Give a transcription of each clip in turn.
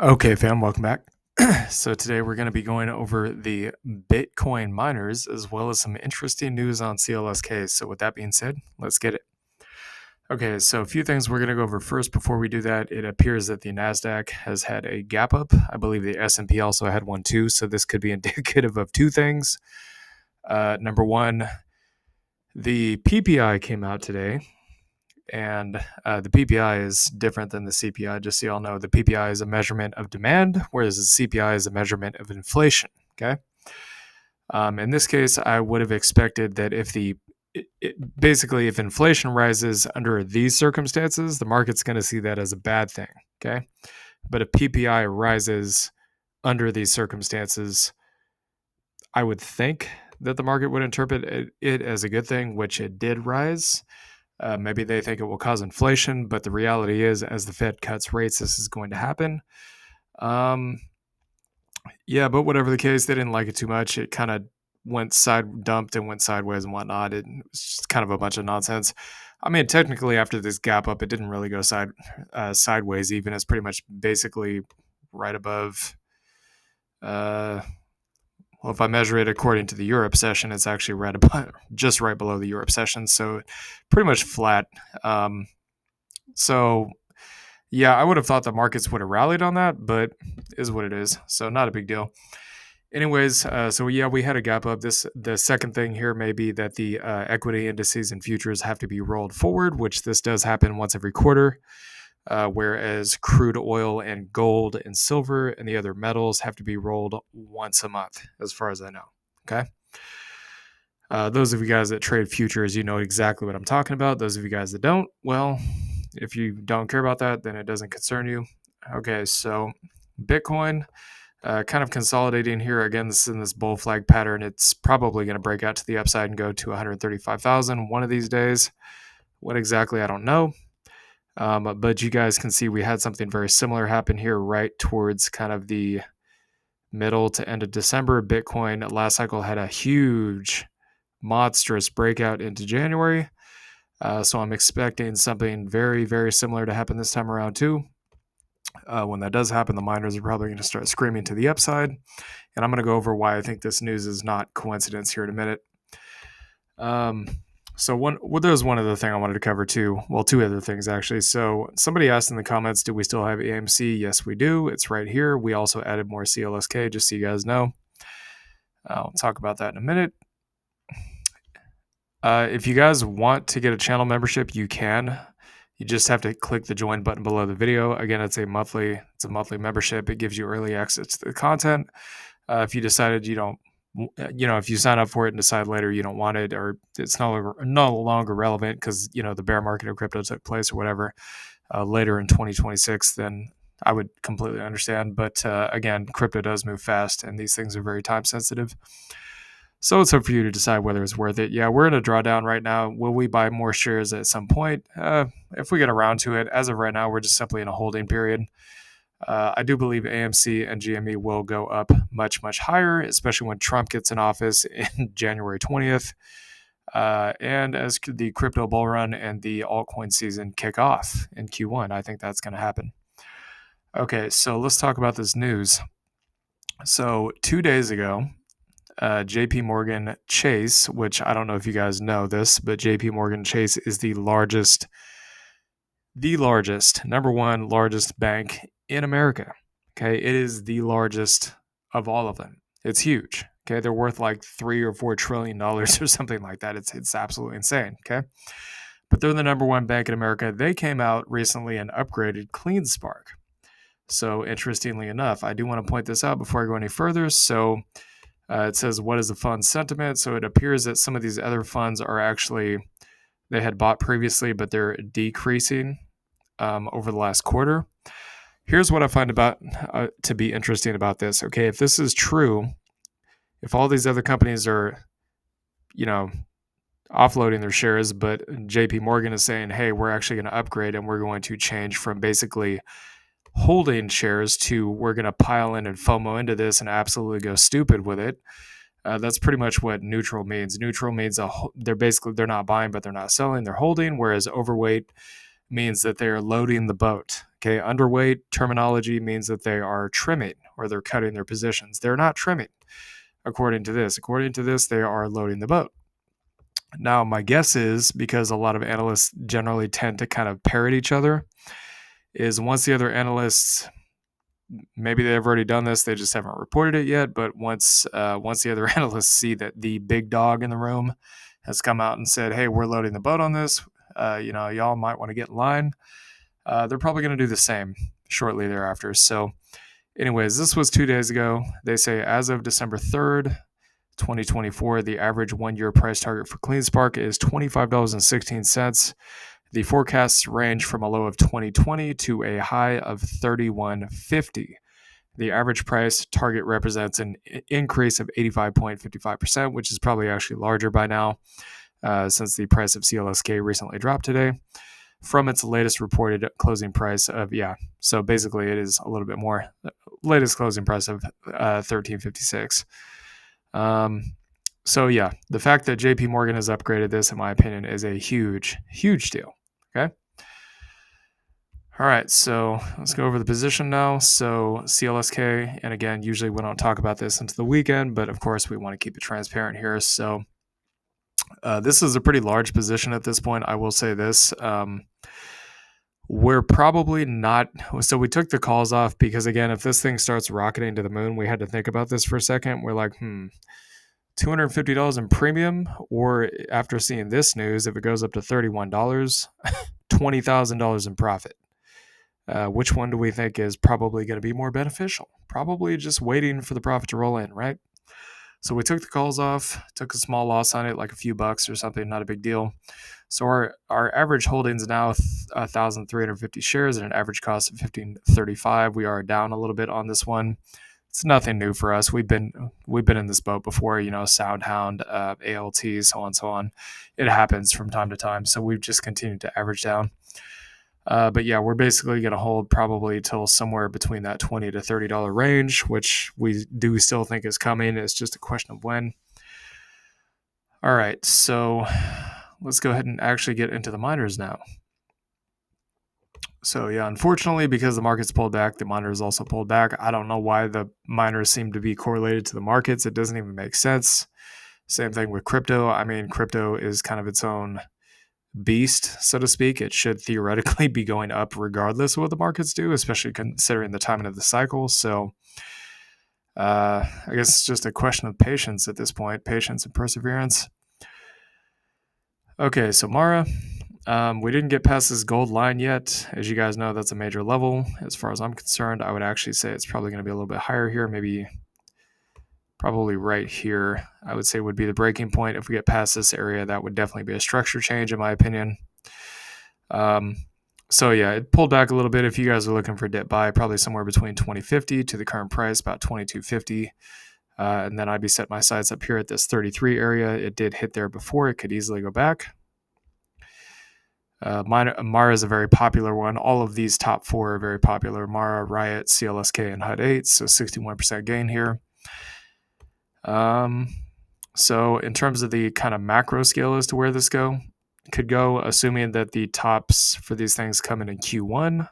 Okay, fam, welcome back. So today we're going to be going over the Bitcoin miners as well as some interesting news on CLSK. So with that being said, let's get it. Okay, so a few things we're going to go over first. Before we do that, it appears that the Nasdaq has had a gap up. I believe the S&P also had one too. So this could be indicative of two things. Number one, the PPI came out today. And the PPI is different than the CPI. Just so y'all know, the PPI is a measurement of demand, whereas the CPI is a measurement of inflation. Okay. In this case, I would have expected that if basically if inflation rises under these circumstances, the market's going to see that as a bad thing. Okay. But if PPI rises under these circumstances, I would think that the market would interpret it as a good thing, which it did rise. Maybe they think it will cause inflation, but the reality is, as the Fed cuts rates, this is going to happen. Yeah, but whatever the case, they didn't like it too much. It kind of dumped and went sideways and whatnot. It was just kind of a bunch of nonsense. I mean, technically, after this gap up, it didn't really go sideways. Even it's pretty much basically right above. Well, if I measure it according to the Europe session, it's actually just right below the Europe session. So pretty much flat. So yeah, I would have thought the markets would have rallied on that, but is what it is. So not a big deal. Anyways, so yeah, we had a gap up. The second thing here may be that the equity indices and futures have to be rolled forward, which this does happen once every quarter. Whereas crude oil and gold and silver and the other metals have to be rolled once a month, as far as I know. Okay. Those of you guys that trade futures, you know exactly what I'm talking about. Those of you guys that don't, well, if you don't care about that, then it doesn't concern you. Okay, so Bitcoin kind of consolidating here. Again, this is in this bull flag pattern. It's probably going to break out to the upside and go to 135,000 one of these days. What exactly, I don't know. But you guys can see we had something very similar happen here right towards kind of the middle to end of December. Bitcoin last cycle had a huge, monstrous breakout into January. So I'm expecting something very, very similar to happen this time around too. When that does happen, the miners are probably going to start screaming to the upside. And I'm going to go over why I think this news is not coincidence here in a minute. So there's one other thing I wanted to cover too. Well, two other things actually. So somebody asked in the comments, do we still have AMC? Yes, we do. It's right here. We also added more CLSK, just so you guys know. I'll talk about that in a minute. If you guys want to get a channel membership, you can. You just have to click the join button below the video. Again, it's a monthly membership. It gives you early access to the content. If you decided you don't, if you sign up for it and decide later you don't want it, or it's no longer relevant because, the bear market of crypto took place or whatever later in 2026, then I would completely understand. But again, crypto does move fast and these things are very time sensitive. So it's up for you to decide whether it's worth it. Yeah, we're in a drawdown right now. Will we buy more shares at some point? If we get around to it. As of right now, we're just simply in a holding period. I do believe AMC and GME will go up much, much higher, especially when Trump gets in office in January 20th. And as the crypto bull run and the altcoin season kick off in Q1, I think that's going to happen. Okay, so let's talk about this news. So 2 days ago, JP Morgan Chase, which I don't know if you guys know this, but JP Morgan Chase is the number one largest bank in America. Okay, it is the largest of all of them. It's huge. Okay, they're worth like $3 or $4 trillion or something like that. It's absolutely insane. Okay, but they're the number one bank in America. They came out recently and upgraded CleanSpark. So interestingly enough, I do want to point this out before I go any further. So it says, what is the fund sentiment? So it appears that some of these other funds are actually, they had bought previously, but they're decreasing over the last quarter. Here's what I find about to be interesting about this. Okay, if this is true, if all these other companies are, offloading their shares, but JP Morgan is saying, hey, we're actually going to upgrade and we're going to change from basically holding shares to we're going to pile in and FOMO into this and absolutely go stupid with it. That's pretty much what neutral means. Neutral means they're not buying, but they're not selling. They're holding, whereas overweight means that they're loading the boat. Okay, underweight terminology means that they are trimming or they're cutting their positions. They're not trimming, according to this. According to this, they are loading the boat. Now, my guess is because a lot of analysts generally tend to kind of parrot each other, is once the other analysts, maybe they've already done this, they just haven't reported it yet. But once the other analysts see that the big dog in the room has come out and said, "Hey, we're loading the boat on this. Y'all might want to get in line." They're probably going to do the same shortly thereafter. So, anyways, this was 2 days ago. They say as of December 3rd, 2024, the average 1-year price target for CleanSpark is $25.16. The forecasts range from a low of 2020 to a high of 3150. The average price target represents an increase of 85.55%, which is probably actually larger by now, since the price of CLSK recently dropped today from its latest reported closing price of, so basically it is a little bit more. Latest closing price of $13.56. So yeah, the fact that JP Morgan has upgraded this, in my opinion, is a huge, huge deal. Okay. All right, so let's go over the position now. So CLSK, and again, usually we don't talk about this into the weekend, but of course we want to keep it transparent here. So this is a pretty large position at this point. I will say this. We're probably not. So we took the calls off because, again, if this thing starts rocketing to the moon, we had to think about this for a second. We're like, $250 in premium, or after seeing this news, if it goes up to $31, $20,000 in profit. Which one do we think is probably going to be more beneficial? Probably just waiting for the profit to roll in, right? So we took the calls off, took a small loss on it, like a few bucks or something, not a big deal. So our average holdings now 1,350 shares at an average cost of $15.35. We are down a little bit on this one. It's nothing new for us. We've been in this boat before, Soundhound, ALT, so on and so on. It happens from time to time. So we've just continued to average down. But yeah, we're basically going to hold probably till somewhere between that $20 to $30 range, which we do still think is coming. It's just a question of when. All right, so let's go ahead and actually get into the miners now. So yeah, unfortunately, because the market's pulled back, the miners also pulled back. I don't know why the miners seem to be correlated to the markets. It doesn't even make sense. Same thing with crypto. I mean, crypto is kind of its own beast, so to speak. It should theoretically be going up regardless of what the markets do, especially considering the timing of the cycle. So I guess it's just a question of patience at this point, patience and perseverance. Okay, so Mara, we didn't get past this gold line yet. As you guys know, that's a major level. As far as I'm concerned, I would actually say it's probably going to be a little bit higher here, probably right here, I would say would be the breaking point. If we get past this area, that would definitely be a structure change, in my opinion. So yeah, it pulled back a little bit. If you guys are looking for dip buy, probably somewhere between 2050 to the current price, about 2250. And then I'd be set my sights up here at this 33 area. It did hit there before. It could easily go back. Mara is a very popular one. All of these top four are very popular. Mara, Riot, CLSK, and HUD 8. So 61% gain here. So in terms of the kind of macro scale as to where this could go, assuming that the tops for these things come in Q1,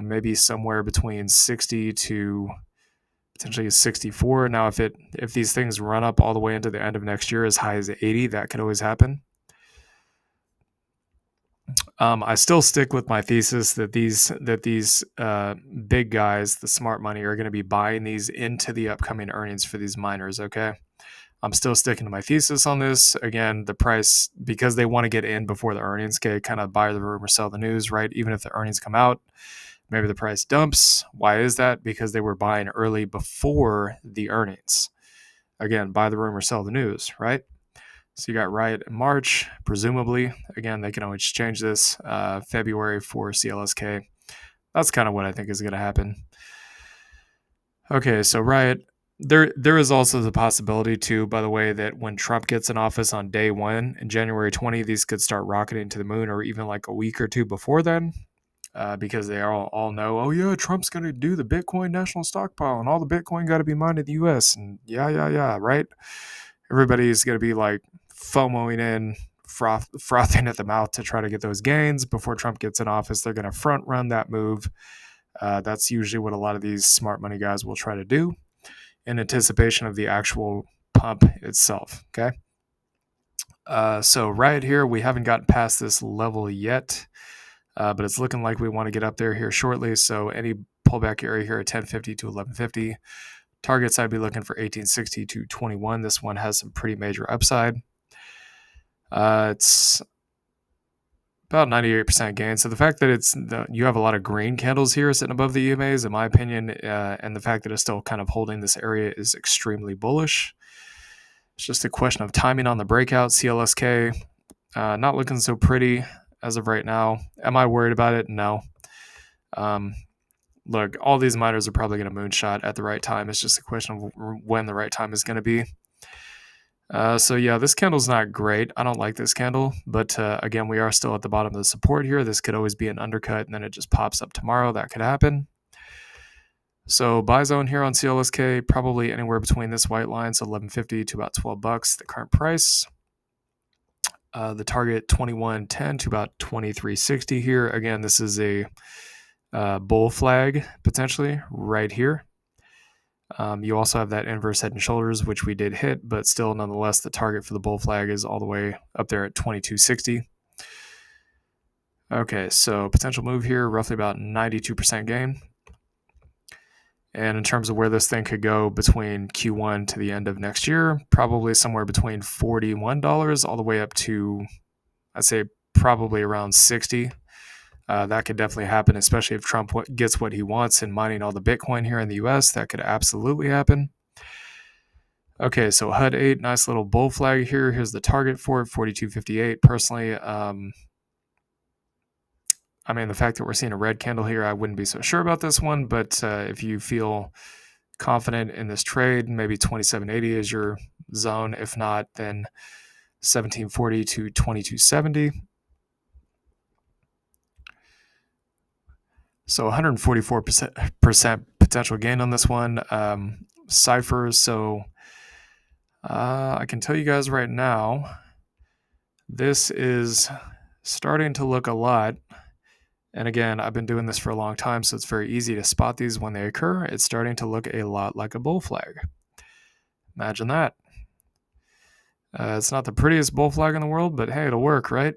maybe somewhere between 60 to potentially 64. Now, if these things run up all the way into the end of next year as high as 80, that could always happen. I still stick with my thesis that these big guys, the smart money, are going to be buying these into the upcoming earnings for these miners. Okay, I'm still sticking to my thesis on this. Again, the price, because they want to get in before the earnings, kind of buy the rumor, sell the news, right? Even if the earnings come out, maybe the price dumps. Why is that? Because they were buying early before the earnings. Again, buy the rumor, sell the news, right? So you got Riot in March, presumably. Again, they can always change this. February for CLSK. That's kind of what I think is going to happen. Okay, so Riot. There is also the possibility, too, by the way, that when Trump gets in office on day 1 in January 20, these could start rocketing to the moon, or even like a week or two before then, because they all know, oh, yeah, Trump's going to do the Bitcoin national stockpile, and all the Bitcoin got to be mined in the U.S., and yeah, right? Everybody's going to be like FOMOing in frothing at the mouth to try to get those gains before Trump gets in office. They're going to front run that move. That's usually what a lot of these smart money guys will try to do in anticipation of the actual pump itself. Okay. So right here, we haven't gotten past this level yet, but it's looking like we want to get up there here shortly. So any pullback area here at 1050 to 1150. Targets, I'd be looking for 1860 to 21. This one has some pretty major upside. It's about 98% gain. So the fact that you have a lot of green candles here sitting above the EMAs, in my opinion, and the fact that it's still kind of holding this area is extremely bullish. It's just a question of timing on the breakout. CLSK, not looking so pretty as of right now. Am I worried about it? No. Look, all these miners are probably going to moonshot at the right time. It's just a question of when the right time is going to be. So yeah, this candle's not great. I don't like this candle, but again, we are still at the bottom of the support here. This could always be an undercut, and then it just pops up tomorrow. That could happen. So buy zone here on CLSK, probably anywhere between this white line, so 1150 to about $12, the current price. The target 2110 to about 2360 here. Again, this is a bull flag potentially right here. You also have that inverse head and shoulders, which we did hit, but still nonetheless the target for the bull flag is all the way up there at 2260. Okay, so potential move here, roughly about 92% gain. And in terms of where this thing could go between Q1 to the end of next year, probably somewhere between $41 all the way up to, I'd say, probably around 60. That could definitely happen, especially if Trump gets what he wants in mining all the Bitcoin here in the US. That could absolutely happen. Okay, so HUD 8, nice little bull flag here. Here's the target for it, 42.58. Personally, I mean, the fact that we're seeing a red candle here, I wouldn't be so sure about this one, but if you feel confident in this trade, maybe 27.80 is your zone. If not, then 17.40 to 22.70. So 144% potential gain on this one. Ciphers, so I can tell you guys right now, this is starting to look a lot. And again, I've been doing this for a long time, so it's very easy to spot these when they occur. It's starting to look a lot like a bull flag. Imagine that. It's not the prettiest bull flag in the world, but hey, it'll work, right?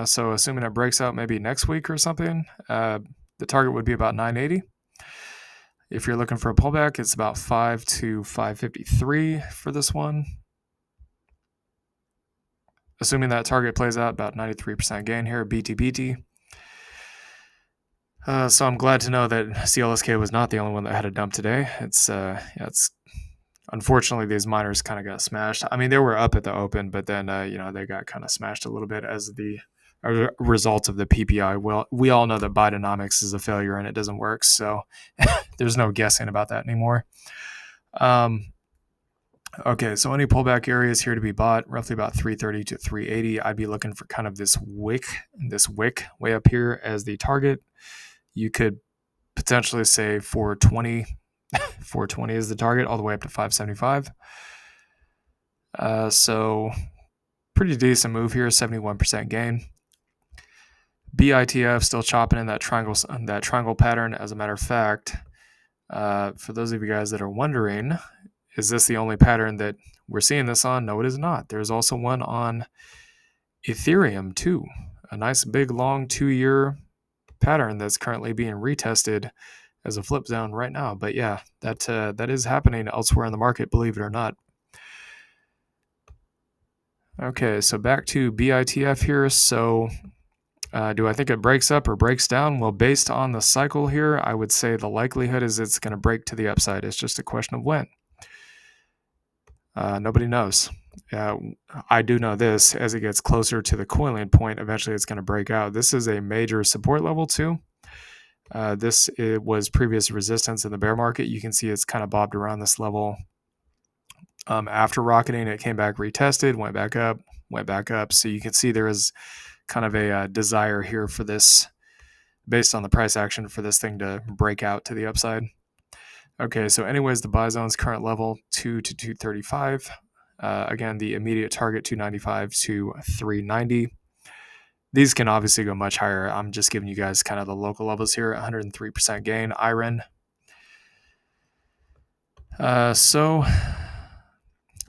So assuming it breaks out maybe next week or something, the target would be about 980. If you're looking for a pullback, it's about 5 to 553 for this one. Assuming that target plays out, about 93% gain here, BT. So I'm glad to know that CLSK was not the only one that had a dump today. It's unfortunately these miners kind of got smashed. I mean, they were up at the open, but then they got kind of smashed a little bit as the result of the PPI. Well, we all know that Bidenomics is a failure and it doesn't work, so there's no guessing about that anymore. Okay, so any pullback areas here to be bought, roughly about 330 to 380. I'd be looking for kind of this wick way up here as the target. You could potentially say 420. 420 is the target, all the way up to 575. So pretty decent move here, 71% gain. BITF still chopping in that triangle pattern. As a matter of fact, for those of you guys that are wondering, is this the only pattern that we're seeing this on? No, it is not. There's also one on Ethereum too. A nice big long 2-year pattern that's currently being retested as a flip zone right now. But yeah, that is happening elsewhere in the market, believe it or not. Okay, so back to BITF here. So do I think it breaks up or breaks down? Well, based on the cycle here, I would say the likelihood is it's going to break to the upside. It's just a question of when. Nobody knows. I do know this. As it gets closer to the coiling point, eventually it's going to break out. This is a major support level too. It was previous resistance in the bear market. You can see it's kind of bobbed around this level. After rocketing, it came back, retested, went back up. So you can see there is kind of a desire here for this, based on the price action, for this thing to break out to the upside. Okay, so anyways, the buy zone's current level 2 to 235. Again, the immediate target 295 to 390. These can obviously go much higher. I'm just giving you guys kind of the local levels here. 103% gain, IREN. So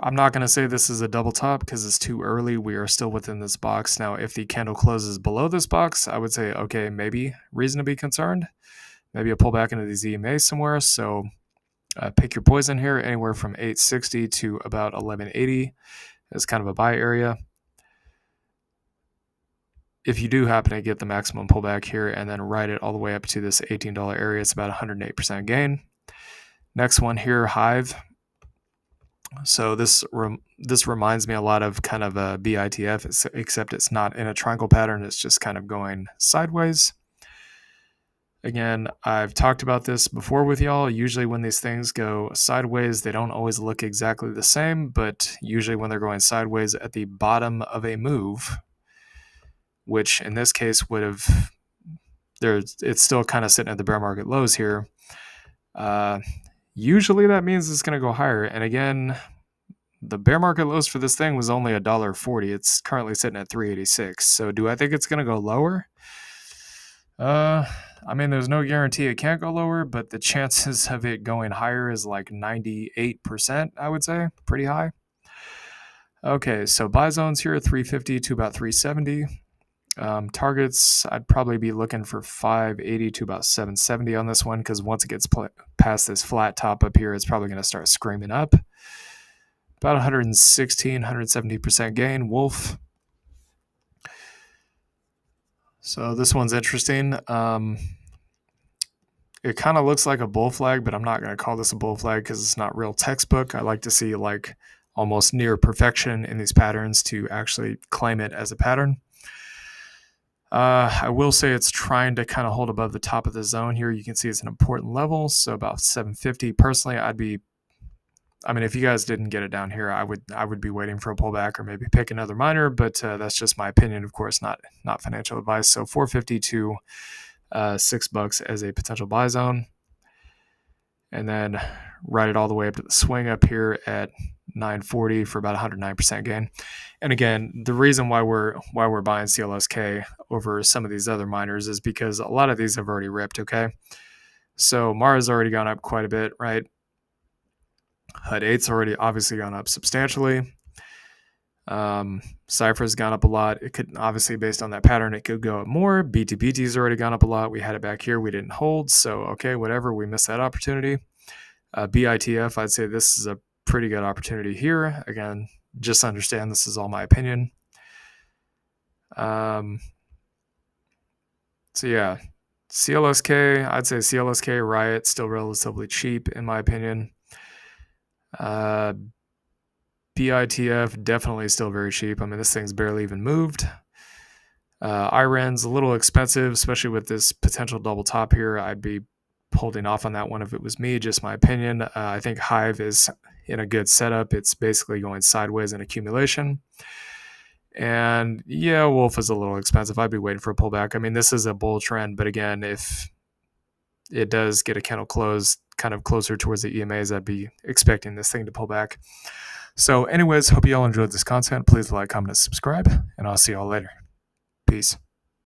I'm not going to say this is a double top because it's too early. We are still within this box. Now, if the candle closes below this box, I would say, okay, maybe reason to be concerned. Maybe a pullback into these EMA somewhere. So pick your poison here, anywhere from 860 to about 1180 is kind of a buy area. If you do happen to get the maximum pullback here and then ride it all the way up to this $18 area, it's about 108% gain. Next one here, Hive. So this reminds me a lot of kind of a BITF, except it's not in a triangle pattern. It's just kind of going sideways. Again, I've talked about this before with y'all. Usually when these things go sideways, they don't always look exactly the same, but usually when they're going sideways at the bottom of a move, which in this case would have, it's still kind of sitting at the bear market lows here. Usually that means it's going to go higher. And again, the bear market lows for this thing was only $1.40. It's currently sitting at $3.86. So do I think it's going to go lower? I mean, there's no guarantee it can't go lower, but the chances of it going higher is like 98%, I would say. Pretty high. Okay, so buy zones here, 350 to about 370. Targets, I'd probably be looking for 580 to about 770 on this one, because once it gets past this flat top up here, it's probably going to start screaming up. About 116, 170% gain, Wolf. So this one's interesting. It kind of looks like a bull flag, but I'm not going to call this a bull flag because it's not real textbook. I like to see like almost near perfection in these patterns to actually claim it as a pattern. I will say it's trying to kind of hold above the top of the zone here. You can see it's an important level, so about 750. Personally, if you guys didn't get it down here, I would be waiting for a pullback or maybe pick another miner, but that's just my opinion, of course, not financial advice. So 450 to $6 as a potential buy zone, and then ride it all the way up to the swing up here at 940 for about 109% gain. And again, the reason why we're buying CLSK over some of these other miners is because a lot of these have already ripped. Okay, so Mara's already gone up quite a bit, right? HUD 8's already obviously gone up substantially. Cypher's gone up a lot. It could obviously, based on that pattern, it could go up more. BTBT's already gone up a lot. We had it back here. We didn't hold. So, okay, whatever. We missed that opportunity. BITF, I'd say this is a pretty good opportunity here. Again, just understand this is all my opinion. So, yeah, CLSK, I'd say CLSK RIOT still relatively cheap in my opinion. BITF definitely still very cheap. I mean, this thing's barely even moved. IREN's a little expensive, especially with this potential double top here. I'd be holding off on that one if it was me, just my opinion. I think Hive is in a good setup. It's basically going sideways in accumulation. And yeah, Wolf is a little expensive. I'd be waiting for a pullback. I mean, this is a bull trend, but again, if it does get a candle close kind of closer towards the EMAs, I'd be expecting this thing to pull back. So anyways, hope you all enjoyed this content. Please like, comment, and subscribe, and I'll see y'all later. Peace.